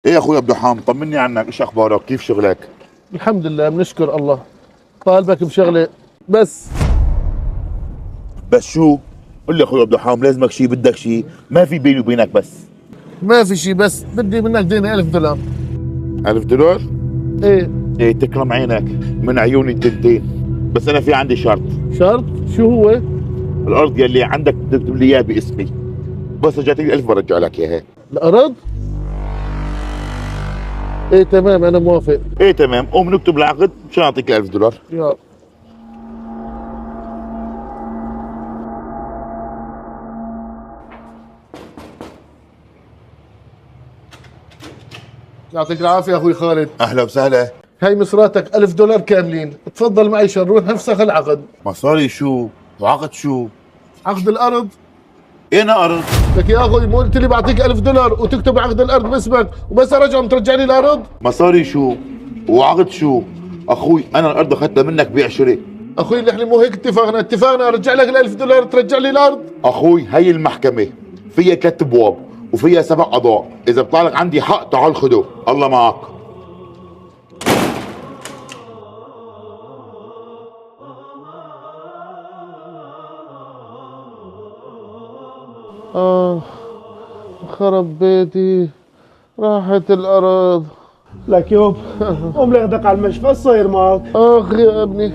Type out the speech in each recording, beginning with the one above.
ايه يا اخوي عبد الحام، طمني عنك، ايش اخبارك؟ كيف شغلك؟ الحمد لله بنشكر الله. طالبك بشغله بس. بس شو؟ قل لي اخوي عبد الحام، لازمك شيء بدك شيء؟ ما في بيني وبينك بس. ما في شيء، بس بدي منك ديني $1000. $1000؟ ايه. ايه تكرم عينك، من عيوني التنتين. بس انا في عندي شرط. شرط؟ شو هو؟ الارض يلي عندك تكتب لي اياها باسمي، بس رجعت لي 1000 برجع لك اياها. الأرض؟ ايه تمام، أنا موافق. ايه تمام، قوم نكتب العقد مشان اعطيك $1000. يلا. يعطيك العافية أخوي خالد. اهلا وسهلا. هاي مصراتك $1000 كاملين، تفضل معي شان نروح نفسخ العقد. مصاري شو؟ وعقد شو؟ عقد الأرض. ايه انا ارض؟ لك يا أخوي، مو قلت لي بعطيك $1000 وتكتب عقد الأرض باسمك وبس أرجع ترجع لي الأرض؟ مصاري شو؟ وعقد شو؟ اخوي انا الارض اخذتها منك بيع شري. أخوي نحن مو هيك اتفقنا أرجع لك $1000 ترجع لي الأرض؟ اخوي هي المحكمة فيها 3 ابواب وفيها 7 قضاء، اذا بيطلع لك عندي حق تعال خده، الله معك. آه، خرب بيتي، راحت الأرض. لك يوب قوم لاخدك على المشفى صاير معك. آخ يا ابني،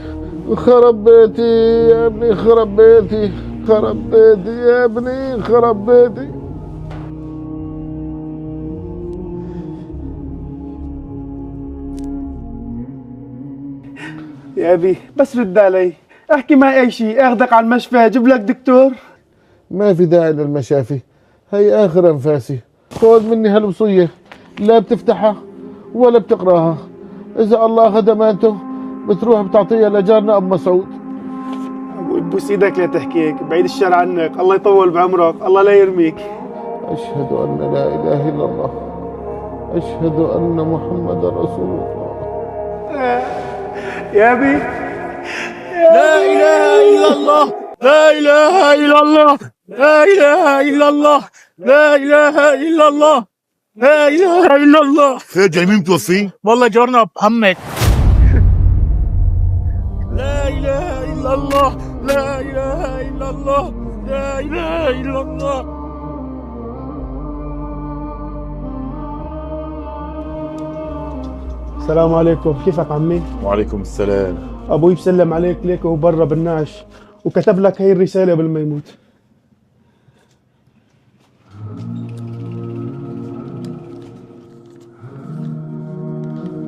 خرب بيتي يا ابني، خرب بيتي، خرب بيتي يا ابني، خرب بيتي. يا ابي بس رد علي، احكي معي اي شيء، اخدك على المشفى اجيب لك دكتور. ما في داعي للمشافي، هي آخر أنفاسي. خذ مني هالوصية، لا بتفتحها ولا بتقراها. إذا الله أخذ أمانته بتروح بتعطيها لجارنا أبو مسعود. ابوي بوس ايدك لا تحكيك، بعيد الشر عنك، الله يطول بعمرك، الله لا يرميك. أشهد أن لا إله إلا الله، أشهد أن محمد رسول الله. يا ابي لا إله إلا الله، لا إله إلا الله، لا إله إلا الله، لا إله إلا الله، لا إله إلا الله. خير جاي، مين متوفي؟ والله جارنا محمد. لا إله إلا الله، لا إله إلا الله، لا إله إلا الله. السلام عليكم، كيفك عمي؟ وعليكم السلام. ابوي بسلم عليك ليك وهو برا بالنعش، وكتب لك هي الرسالة قبل ما يموت.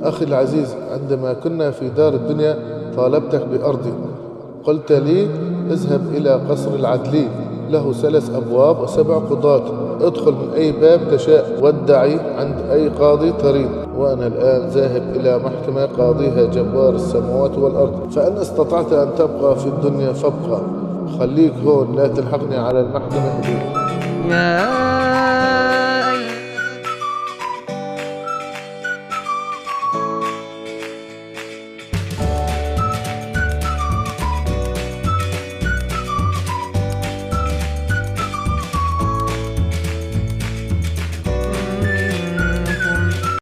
أخي العزيز، عندما كنا في دار الدنيا طالبتك بأرضي، قلت لي اذهب إلى قصر العدلي، له 3 أبواب و7 قضاة، ادخل من أي باب تشاء وادعي عند أي قاضي تريد. وأنا الآن ذاهب إلى محكمة قاضيها جبار السماوات والأرض، فإن استطعت أن تبقى في الدنيا فابقى، خليك هون لا تلحقني على المحكمة هديك. لا